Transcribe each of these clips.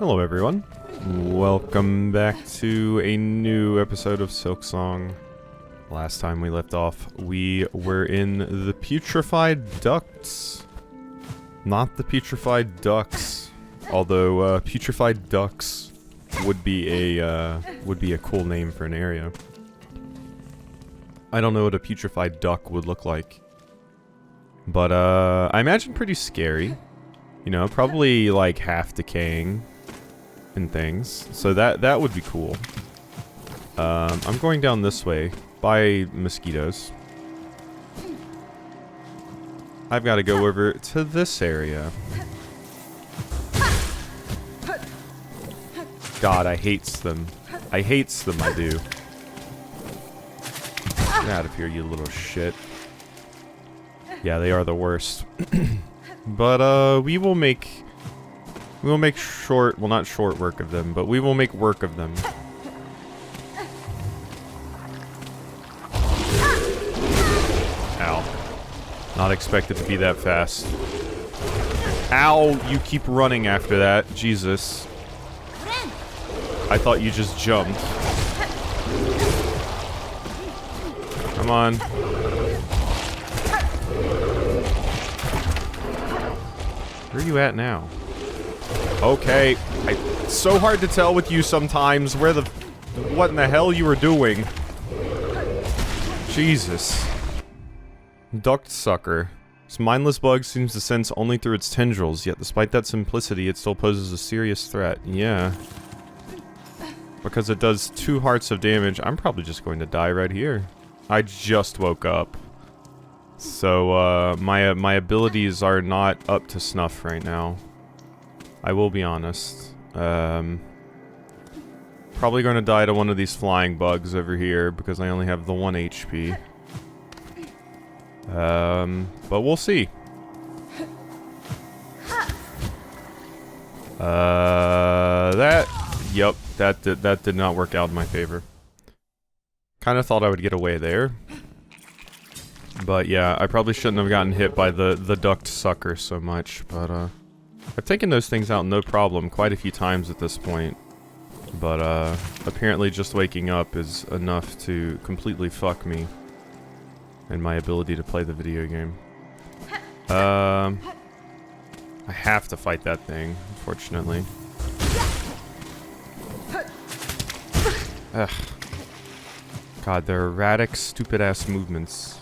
Hello everyone, welcome back to a new episode of Silksong. Last time we left off, we were in the Putrefied Ducts. Not the Putrefied Ducks, although Putrefied Ducts would be a cool name for an area. I don't know what a putrefied duck would look like, but I imagine pretty scary. You know, probably like half decaying and things. So that would be cool. I'm going down this way by mosquitoes. I've got to go over to this area. God, I hates them. I do. Get out of here, you little shit. Yeah, they are the worst. But we will make short, well, not short work of them, but we will make work of them. Ow. Not expected to be that fast. Ow, you keep running after that. Jesus. I thought you just jumped. Come on. Where are you at now? Okay. It's so hard to tell with you sometimes where the... what in the hell you were doing. Jesus. Duct sucker. This mindless bug seems to sense only through its tendrils, yet despite that simplicity, it still poses a serious threat. Yeah. Because it does 2 hearts of damage, I'm probably just going to die right here. I just woke up. So, my abilities are not up to snuff right now. I will be honest. Probably going to die to one of these flying bugs over here because I only have the 1 HP. But we'll see. Yep, that did not work out in my favor. Kind of thought I would get away there. But yeah, I probably shouldn't have gotten hit by the duct sucker so much, but I've taken those things out no problem quite a few times at this point. But apparently just waking up is enough to completely fuck me and my ability to play the video game. I have to fight that thing, unfortunately. Ugh. God, their erratic, stupid-ass movements.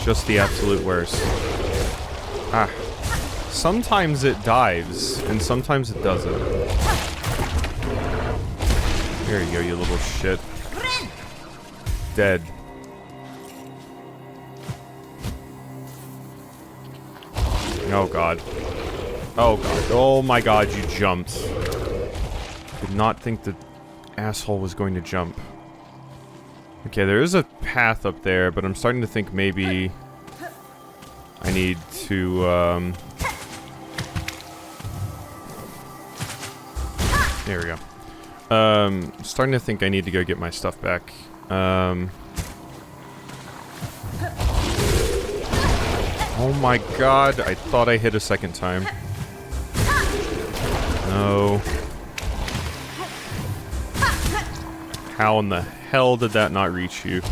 Just the absolute worst. Ah. Sometimes it dives, and sometimes it doesn't. There you go, you little shit. Dead. Oh god. Oh god. Oh my god, you jumped. Did not think the asshole was going to jump. Okay, there is a path up there, but I'm starting to think maybe I need to, there we go. Starting to think I need to go get my stuff back. Oh my god, I thought I hit a second time. No. How in the hell did that not reach you?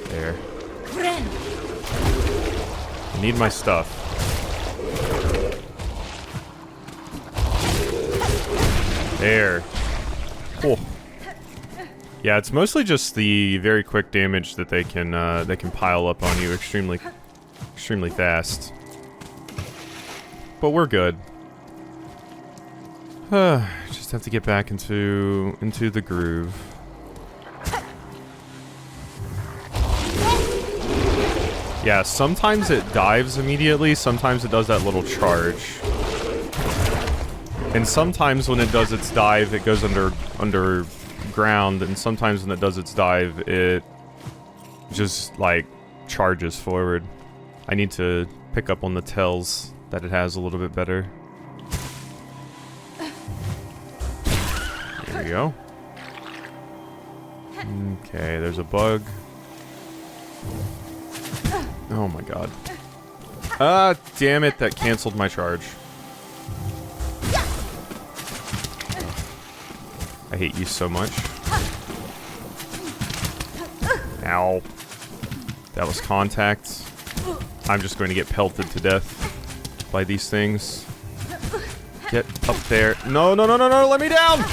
There. I need my stuff. There. Cool. Yeah, it's mostly just the very quick damage that they can pile up on you extremely fast. But we're good. Just have to get back into the groove. Yeah, sometimes it dives immediately, sometimes it does that little charge. And sometimes when it does its dive, it goes underground, and sometimes when it does its dive, it just, like, charges forward. I need to pick up on the tells that it has a little bit better. There we go. Okay, there's a bug. Oh my god. Ah, damn it, that canceled my charge. I hate you so much. Ow. That was contact. I'm just going to get pelted to death by these things. Get up there. No, no, no, no, no, let me down!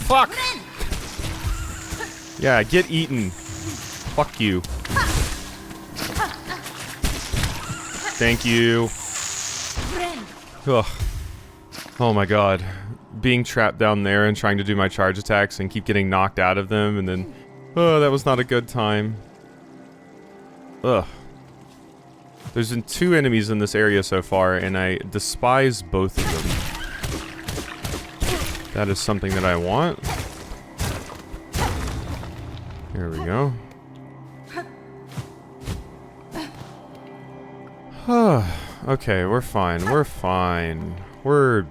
Fuck! Yeah, get eaten. Fuck you. Thank you. Ugh. Oh my god. Being trapped down there and trying to do my charge attacks and keep getting knocked out of them and then... Oh, that was not a good time. Ugh. There's been 2 enemies in this area so far, and I despise both of them. That is something that I want. Here we go. Okay, we're fine. We're fine. We're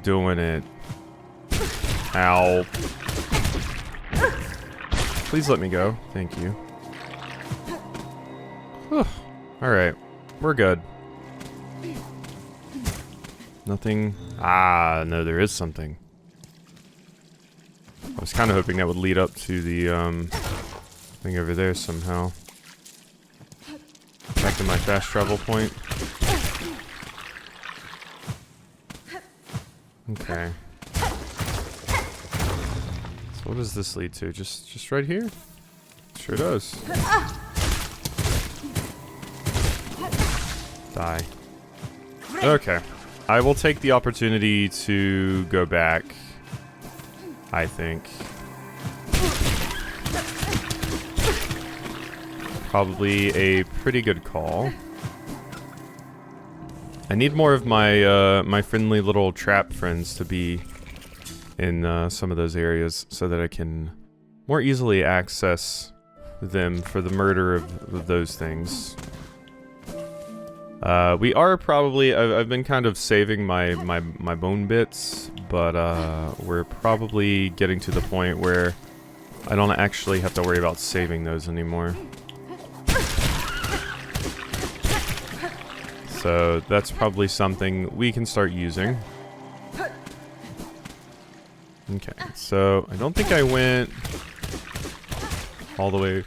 doing it. Ow. Please let me go. Thank you. Alright. We're good. Nothing. Ah, no, there is something. I was kind of hoping that would lead up to the, thing over there somehow. Back to my fast travel point. Okay. So what does this lead to? Just right here? Sure does. Die. Okay. I will take the opportunity to go back, I think. Probably a pretty good call. I need more of my my friendly little trap friends to be in some of those areas so that I can more easily access them for the murder of those things. We are probably... I've been kind of saving my bone bits, but we're probably getting to the point where I don't actually have to worry about saving those anymore. So that's probably something we can start using. Okay, so I don't think I went all the way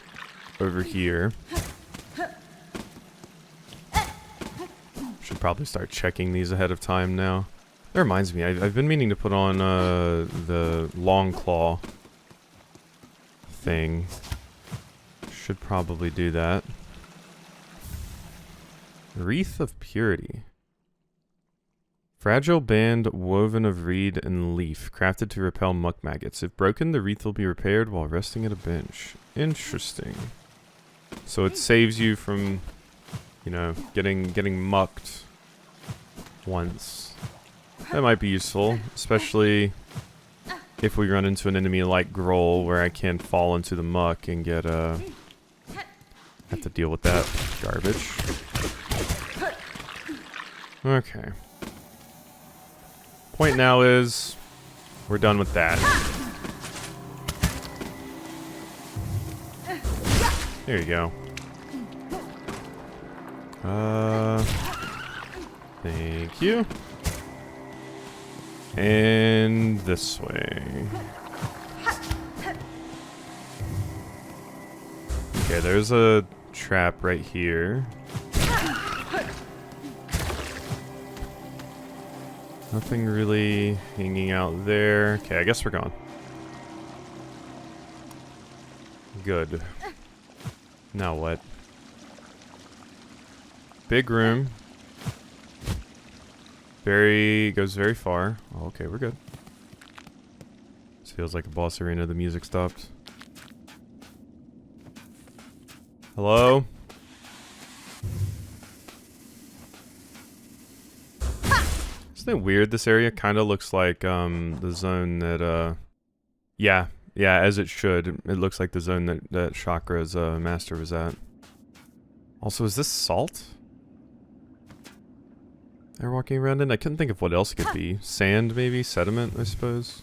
over here. Should probably start checking these ahead of time now. That reminds me, I've been meaning to put on the long claw thing. Should probably do that. Wreath of Purity. Fragile band woven of reed and leaf, crafted to repel muck maggots. If broken, the wreath will be repaired while resting at a bench. Interesting. So it saves you from, you know, getting mucked once. That might be useful, especially if we run into an enemy like Grohl, where I can't fall into the muck and get have to deal with that garbage. Okay. Point now is we're done with that. There you go. Thank you. And this way. Okay, there's a trap right here. Nothing really hanging out there. Okay, I guess we're gone. Good. Now what? Big room. Goes very far. Oh, okay, we're good. This feels like a boss arena. The music stopped. Hello? Isn't it weird? This area kind of looks like the zone that yeah, as it should. It looks like the zone that Chakra's master was at. Also, is this salt they're walking around in? I couldn't think of what else it could be. Sand, maybe? Sediment, I suppose?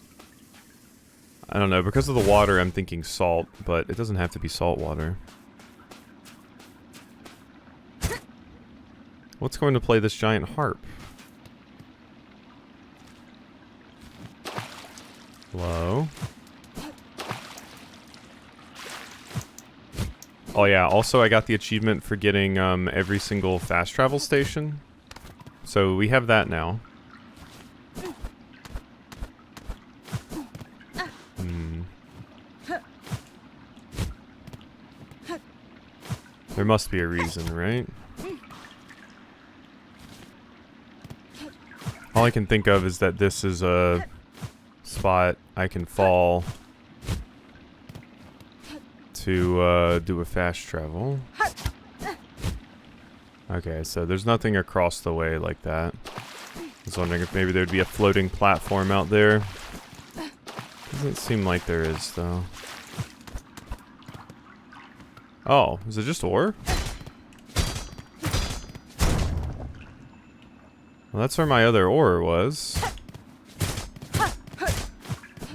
I don't know. Because of the water, I'm thinking salt, but it doesn't have to be salt water. What's going to play this giant harp? Hello? Oh yeah, also I got the achievement for getting every single fast travel station. So we have that now. There must be a reason, right? All I can think of is that this is a spot I can fall to do a fast travel. Okay, so there's nothing across the way like that. I was wondering if maybe there'd be a floating platform out there. Doesn't seem like there is, though. Oh, is it just ore? Well, that's where my other ore was.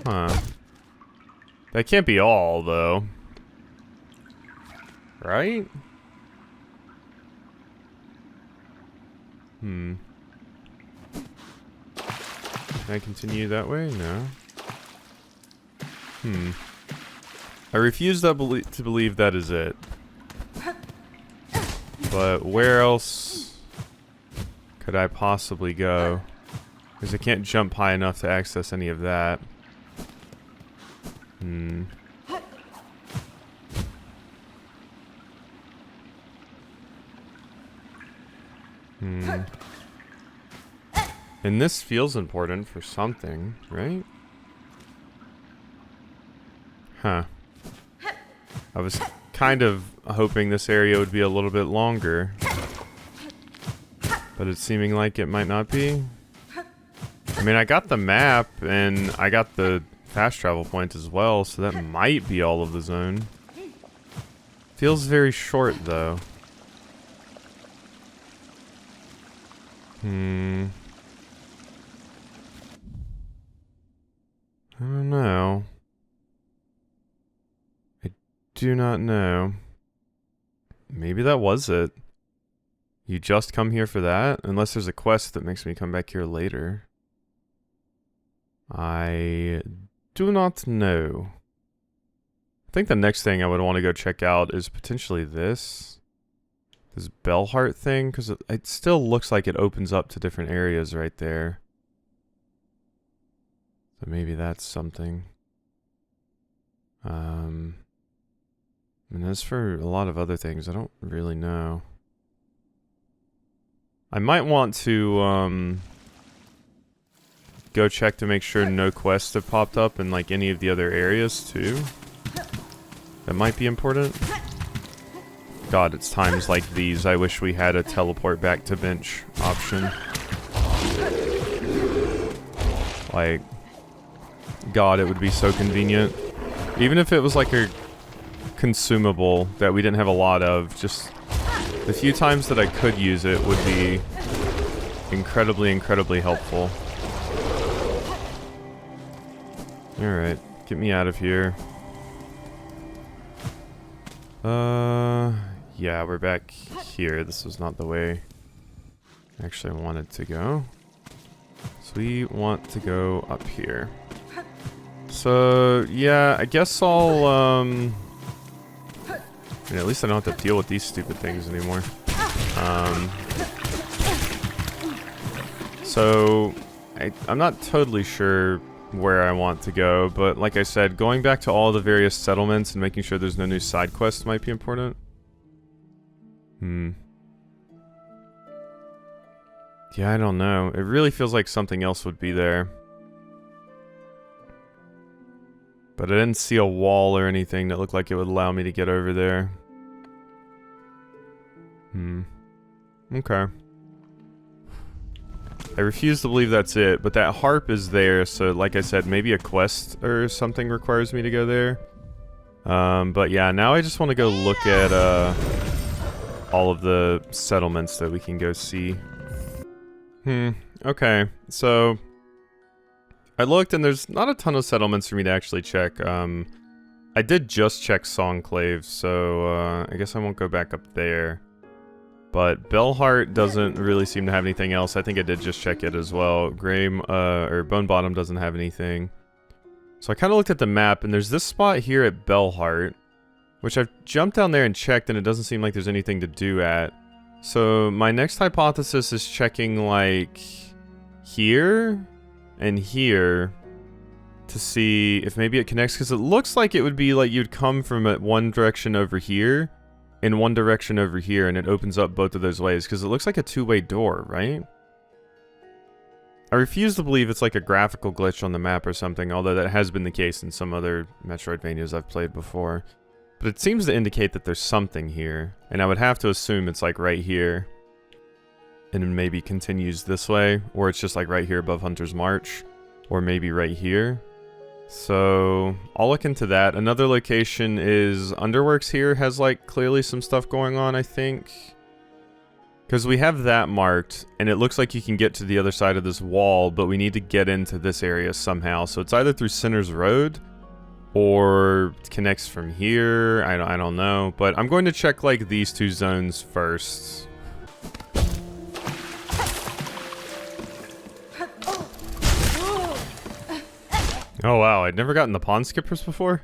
Huh. That can't be all, though. Right? Can I continue that way? No. I refuse to believe that is it. But where else could I possibly go? Because I can't jump high enough to access any of that. And this feels important for something, right? Huh. I was kind of hoping this area would be a little bit longer. But it's seeming like it might not be. I mean, I got the map, and I got the fast travel point as well, so that might be all of the zone. Feels very short, though. I don't know. I do not know. Maybe that was it. You just come here for that? Unless there's a quest that makes me come back here later. I do not know. I think the next thing I would want to go check out is potentially this. This bell heart thing, because it still looks like it opens up to different areas right there. So maybe that's something. And as for a lot of other things, I don't really know. I might want to go check to make sure no quests have popped up in like any of the other areas too. That might be important. God, it's times like these I wish we had a teleport back to bench option. Like, God, it would be so convenient. Even if it was like a consumable that we didn't have a lot of, just the few times that I could use it would be incredibly, incredibly helpful. Alright, get me out of here. Yeah, we're back here. This was not the way I actually wanted to go. So we want to go up here. So, yeah, I guess I'll, I mean, at least I don't have to deal with these stupid things anymore. So, I'm not totally sure where I want to go, but like I said, going back to all the various settlements and making sure there's no new side quests might be important. Yeah, I don't know. It really feels like something else would be there. But I didn't see a wall or anything that looked like it would allow me to get over there. Okay. I refuse to believe that's it, but that harp is there, so like I said, maybe a quest or something requires me to go there. But yeah, now I just want to go look at all of the settlements that we can go see. Okay, so I looked and there's not a ton of settlements for me to actually check. I did just check Songclave, so I guess I won't go back up there. But Bellheart doesn't really seem to have anything else. I think I did just check it as well. Graham, or Bone Bottom doesn't have anything. So I kind of looked at the map, and there's this spot here at Bellheart, which I've jumped down there and checked, and it doesn't seem like there's anything to do at. So my next hypothesis is checking, like, here and here to see if maybe it connects, because it looks like it would be like you'd come from one direction over here in one direction over here, and it opens up both of those ways, because it looks like a two-way door, right? I refuse to believe it's like a graphical glitch on the map or something, although that has been the case in some other Metroidvanias I've played before. But it seems to indicate that there's something here, and I would have to assume it's like right here, and then maybe continues this way, or it's just like right here above Hunter's March, or maybe right here. So I'll look into that. Another location is Underworks here has like clearly some stuff going on, I think. Because we have that marked, and it looks like you can get to the other side of this wall, but we need to get into this area somehow. So it's either through Sinner's Road, or it connects from here. I don't know. But I'm going to check like these two zones first. Oh wow, I'd never gotten the pond skippers before.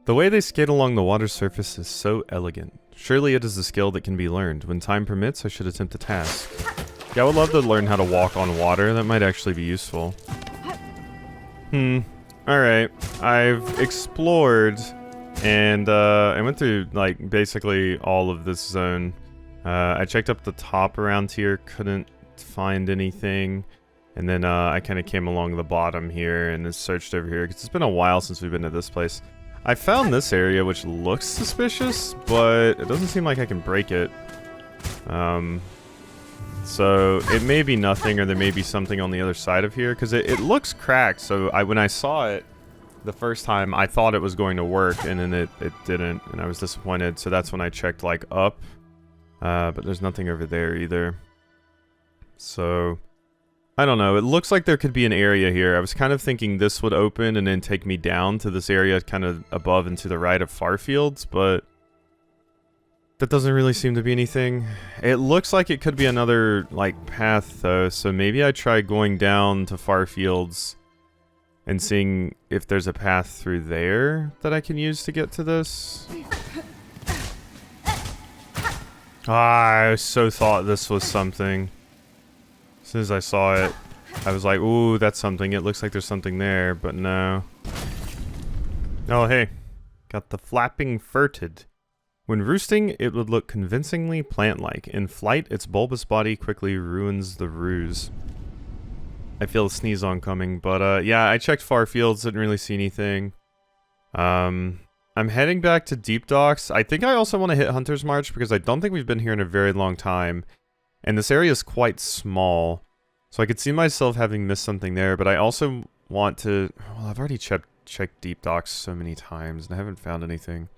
The way they skate along the water surface is so elegant. Surely it is a skill that can be learned. When time permits, I should attempt the task. Yeah, I would love to learn how to walk on water. That might actually be useful. Alright. I've explored, and I went through, like, basically all of this zone. I checked up the top around here, couldn't find anything. And then I kind of came along the bottom here and searched over here, because it's been a while since we've been to this place. I found this area, which looks suspicious, but it doesn't seem like I can break it. So it may be nothing, or there may be something on the other side of here, because it looks cracked. So when I saw it the first time, I thought it was going to work, and then it didn't, and I was disappointed. So that's when I checked, like, up. But there's nothing over there either. So I don't know. It looks like there could be an area here. I was kind of thinking this would open and then take me down to this area kind of above and to the right of Farfields, but that doesn't really seem to be anything. It looks like it could be another, like, path, though, so maybe I try going down to Farfields and seeing if there's a path through there that I can use to get to this. I so thought this was something. As soon as I saw it, I was like, ooh, that's something. It looks like there's something there, but no. Oh, hey. Got the flapping furted. When roosting, it would look convincingly plant-like. In flight, its bulbous body quickly ruins the ruse. I feel a sneeze oncoming, but yeah, I checked Farfields, didn't really see anything. I'm heading back to Deep Docks. I think I also want to hit Hunter's March, because I don't think we've been here in a very long time. And this area is quite small, so I could see myself having missed something there, but I also want to... Well, I've already checked Deep Docks so many times, and I haven't found anything.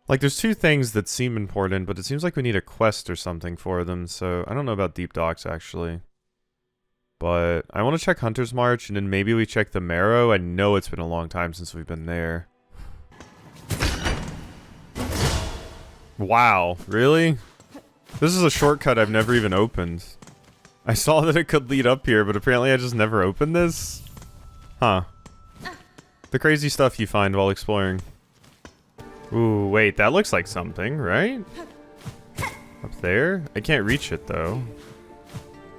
Like, there's two things that seem important, but it seems like we need a quest or something for them, so I don't know about Deep Docks, actually. But I want to check Hunter's March, and then maybe we check the Marrow. I know it's been a long time since we've been there. Wow, really? This is a shortcut I've never even opened. I saw that it could lead up here, but apparently I just never opened this? Huh. The crazy stuff you find while exploring. Ooh, wait, that looks like something, right? Up there? I can't reach it, though.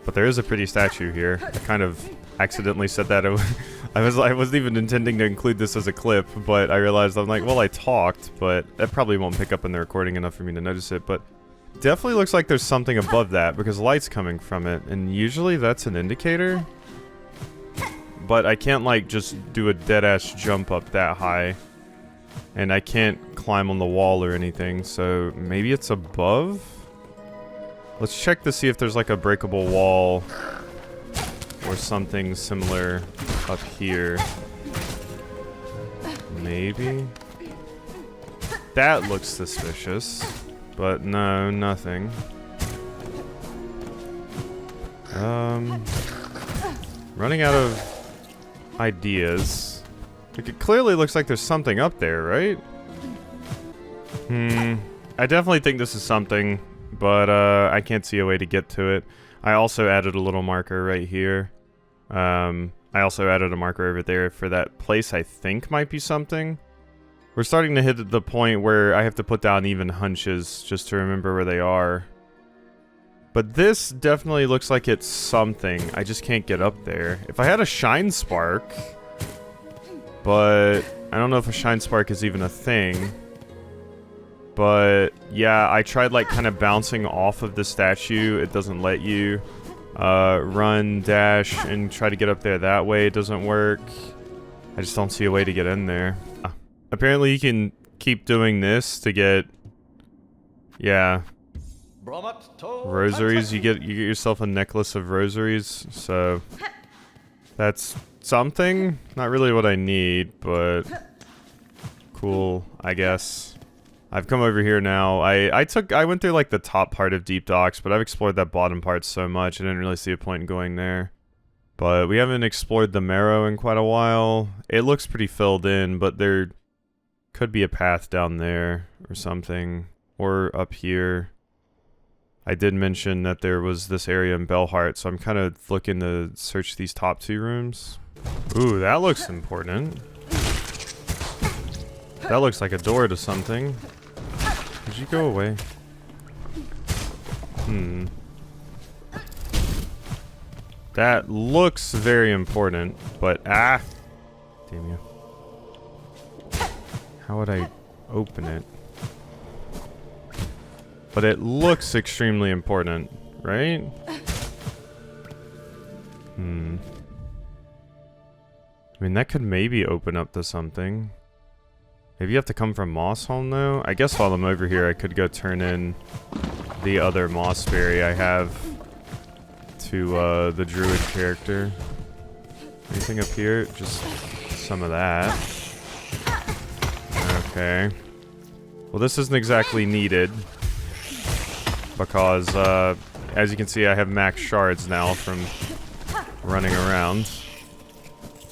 But there is a pretty statue here. I kind of accidentally said that. I wasn't even intending to include this as a clip, but I realized, I'm like, well, I talked, but that probably won't pick up in the recording enough for me to notice it, but definitely looks like there's something above that, because light's coming from it, and usually that's an indicator. But I can't, like, just do a dead-ass jump up that high. And I can't climb on the wall or anything, so maybe it's above? Let's check to see if there's, like, a breakable wall or something similar up here. Maybe? That looks suspicious. But no, nothing. Running out of ideas. Like, it clearly looks like there's something up there, right? I definitely think this is something, but I can't see a way to get to it. I also added a little marker right here. I also added a marker over there for that place I think might be something. We're starting to hit the point where I have to put down even hunches just to remember where they are. But this definitely looks like it's something. I just can't get up there. If I had a shine spark, but I don't know if a shine spark is even a thing. But yeah, I tried like kind of bouncing off of the statue. It doesn't let you run, dash, and try to get up there that way. It doesn't work. I just don't see a way to get in there. Apparently you can keep doing this to get, yeah, rosaries. You get yourself a necklace of rosaries, so that's something. Not really what I need, but cool, I guess. I've come over here now. I went through like the top part of Deep Docks, but I've explored that bottom part so much I didn't really see a point in going there. But we haven't explored the Marrow in quite a while. It looks pretty filled in, but there could be a path down there or something, or up here. I did mention that there was this area in Bellheart, so I'm kind of looking to search these top 2 rooms. Ooh, that looks important. That looks like a door to something. Did you go away? That looks very important, but damn you. How would I open it? But it looks extremely important, right? I mean, that could maybe open up to something. Maybe you have to come from Mossholm, though? I guess while I'm over here, I could go turn in the other Mossberry I have to the Druid character. Anything up here? Just some of that. Okay. Well, this isn't exactly needed. Because, as you can see, I have max shards now from running around.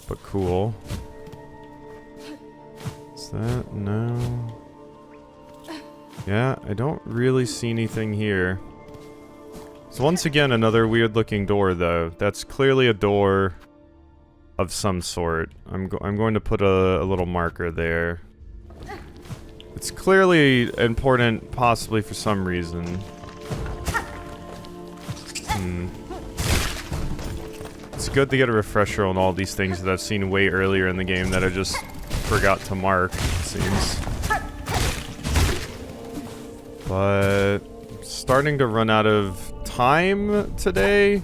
But cool. Is that? No. Yeah, I don't really see anything here. So once again, another weird looking door, though. That's clearly a door of some sort. I'm going to put a little marker there. It's clearly important, possibly for some reason. It's good to get a refresher on all these things that I've seen way earlier in the game that I just forgot to mark, it seems. But starting to run out of time today,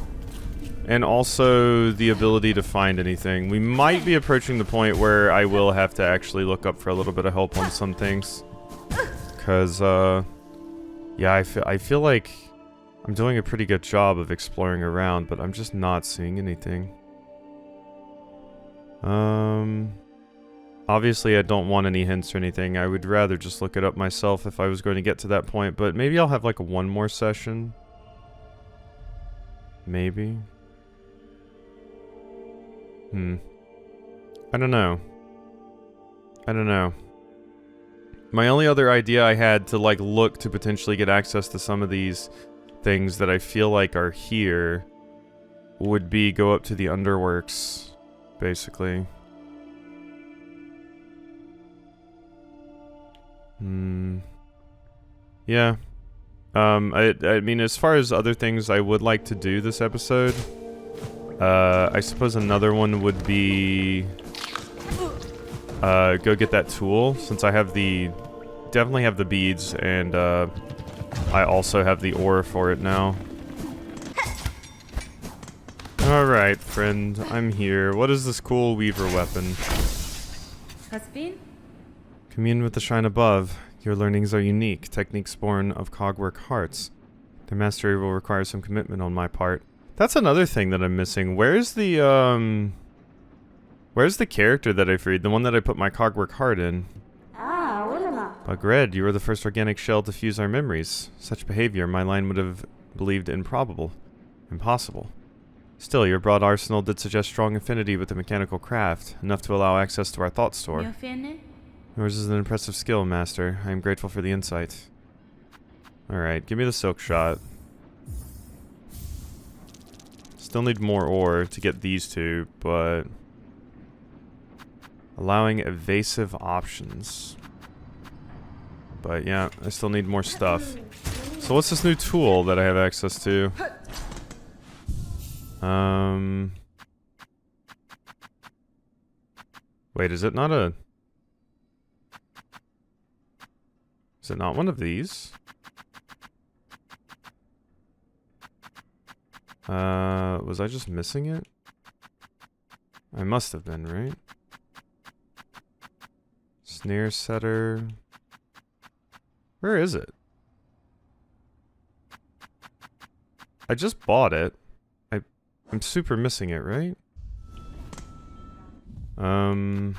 and also the ability to find anything. We might be approaching the point where I will have to actually look up for a little bit of help on some things. Because, yeah, I feel like I'm doing a pretty good job of exploring around, but I'm just not seeing anything. Obviously I don't want any hints or anything. I would rather just look it up myself if I was going to get to that point, but maybe I'll have like one more session. Maybe. I don't know. My only other idea I had to like look to potentially get access to some of these things that I feel like are here would be go up to the Underworks, basically. Yeah. I mean, as far as other things I would like to do this episode, I suppose another one would be go get that tool, since I have definitely have the beads, and I also have the ore for it now. Alright, friend, I'm here. What is this cool weaver weapon? Commune with the shrine above. Your learnings are unique, techniques born of cogwork hearts. Their mastery will require some commitment on my part. That's another thing that I'm missing. Where's the character that I freed? The one that I put my cogwork heart in? Bagred, you were the first organic shell to fuse our memories. Such behavior, my line would have believed improbable. Impossible. Still, your broad arsenal did suggest strong affinity with the mechanical craft, enough to allow access to our thought store. Yours is an impressive skill, Master. I am grateful for the insight. Alright, give me the Silkshot. Still need more ore to get these two, but... allowing evasive options. But yeah, I still need more stuff. So what's this new tool that I have access to? Wait, is it not a... is it not one of these? Was I just missing it? I must have been, right? Snare setter. Where is it? I just bought it. I'm super missing it, right? Oh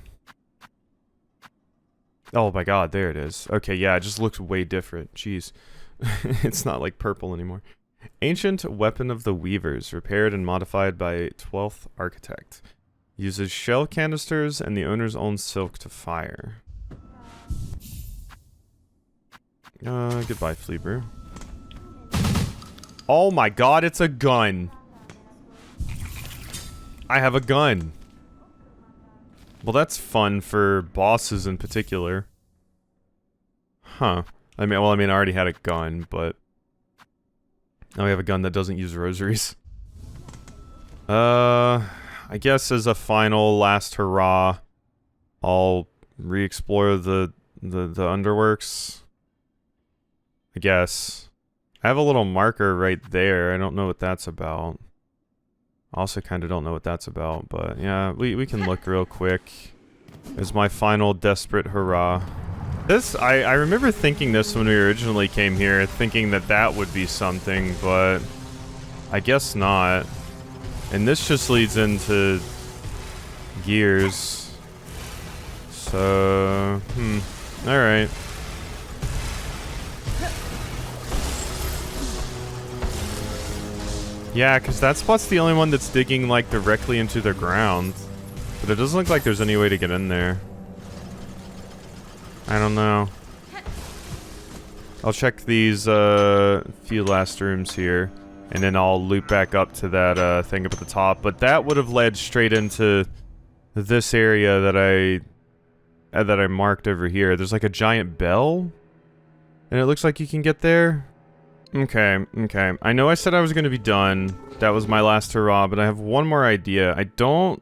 my god, there it is. Okay, yeah, it just looks way different. Jeez. It's not like purple anymore. Ancient Weapon of the Weavers, repaired and modified by 12th Architect. Uses shell canisters and the owner's own silk to fire. Goodbye, Fleabrew. Oh my god, it's a gun! I have a gun! Well, that's fun for bosses in particular. Huh. I mean, I already had a gun, but... now we have a gun that doesn't use rosaries. I guess as a final last hurrah, I'll re-explore the underworks. I guess. I have a little marker right there. I don't know what that's about. I also kind of don't know what that's about, but yeah, we can look real quick. As my final desperate hurrah. This, I remember thinking this when we originally came here, thinking that that would be something, but I guess not. And this just leads into gears. So, alright. Yeah, because that spot's the only one that's digging, like, directly into the ground. But it doesn't look like there's any way to get in there. I don't know. I'll check these, few last rooms here. And then I'll loop back up to that, thing up at the top. But that would have led straight into this area that I marked over here. There's, like, a giant bell. And it looks like you can get there. Okay, okay. I know I said I was going to be done. That was my last hurrah, but I have one more idea. I'm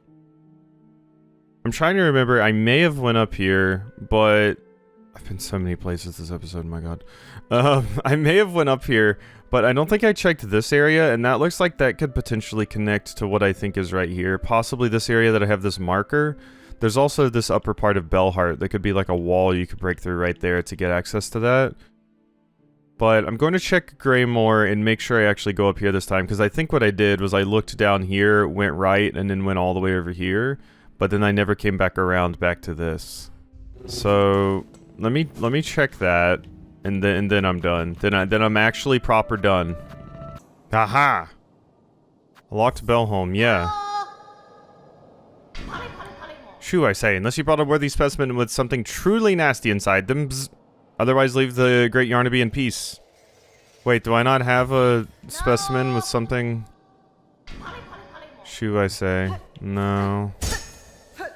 trying to remember. I may have went up here, but... I've been so many places this episode, my god. I may have went up here, but I don't think I checked this area, and that looks like that could potentially connect to what I think is right here. Possibly this area that I have this marker. There's also this upper part of Bellheart that could be like a wall you could break through right there to get access to that. But I'm going to check Greymore and make sure I actually go up here this time, because I think what I did was I looked down here, went right, and then went all the way over here. But then I never came back around back to this. So let me check that, and then I'm done. Then I'm actually proper done. Haha! A locked bell home, yeah. Shoo, I say, unless you brought a worthy specimen with something truly nasty inside them. Bzz. Otherwise, leave the Great Yarnaby in peace. Wait, do I not have a specimen with something? Shoo, I say. No.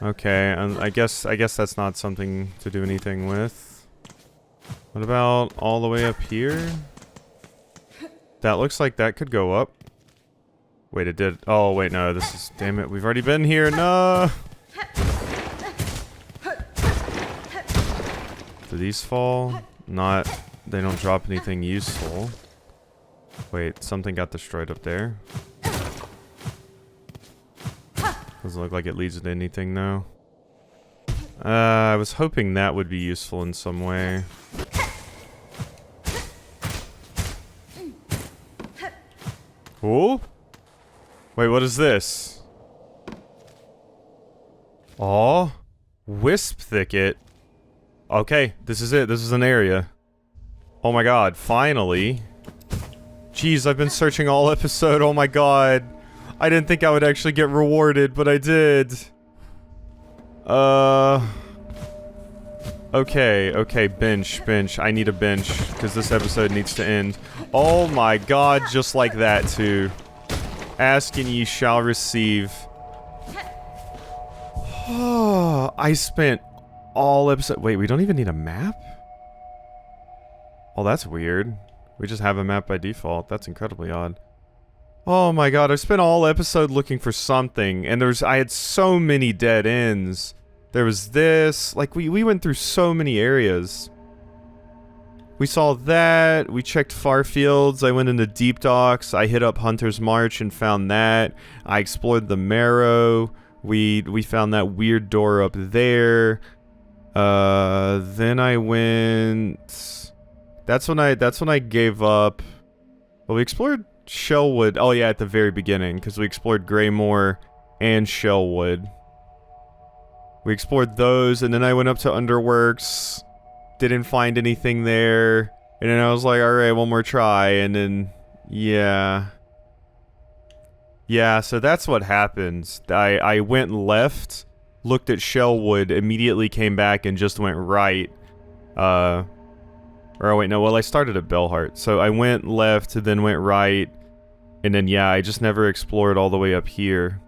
Okay, I guess that's not something to do anything with. What about all the way up here? That looks like that could go up. Wait, it did. Oh, wait, no, this is... Damn it, we've already been here. No! Do these fall? Not... They don't drop anything useful. Wait, something got destroyed up there. Doesn't look like it leads to anything, though. I was hoping that would be useful in some way. Oh? Wait, what is this? Aw. Wisp thicket. Okay, this is it. This is an area. Oh my god, finally. Jeez, I've been searching all episode. Oh my god. I didn't think I would actually get rewarded, but I did. Okay, bench. I need a bench, because this episode needs to end. Oh my god, just like that, too. Ask and ye shall receive. Oh, I spent all episode. Wait, we don't even need a map? Oh, that's weird. We just have a map by default. That's incredibly odd. Oh my god, I spent all episode looking for something, and I had so many dead ends. There was this, like, we went through so many areas. We saw that, we checked Farfields, I went into Deep Docks, I hit up Hunter's March and found that. I explored the Marrow, we found that weird door up there. Then I went... That's when I gave up. Well, we explored Shellwood. Oh yeah, at the very beginning, because we explored Greymoor and Shellwood. We explored those, and then I went up to Underworks. Didn't find anything there. And then I was like, alright, one more try, and then... Yeah. Yeah, so that's what happens. I went left, looked at Shellwood, immediately came back, and just went right. Or oh wait, no, well I started at Bellheart. So I went left, then went right, and then yeah, I just never explored all the way up here.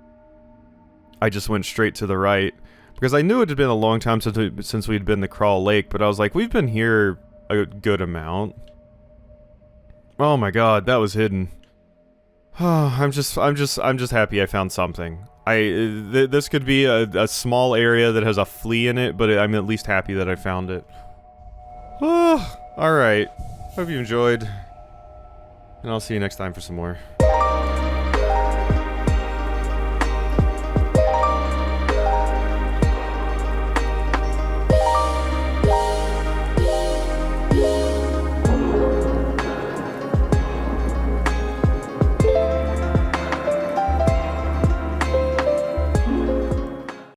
I just went straight to the right. Because I knew it had been a long time since we'd been to Crawl Lake, but I was like, we've been here a good amount. Oh my god, that was hidden. I'm just happy I found something. This could be a small area that has a flea in it, but I'm at least happy that I found it. Alright. Hope you enjoyed. And I'll see you next time for some more.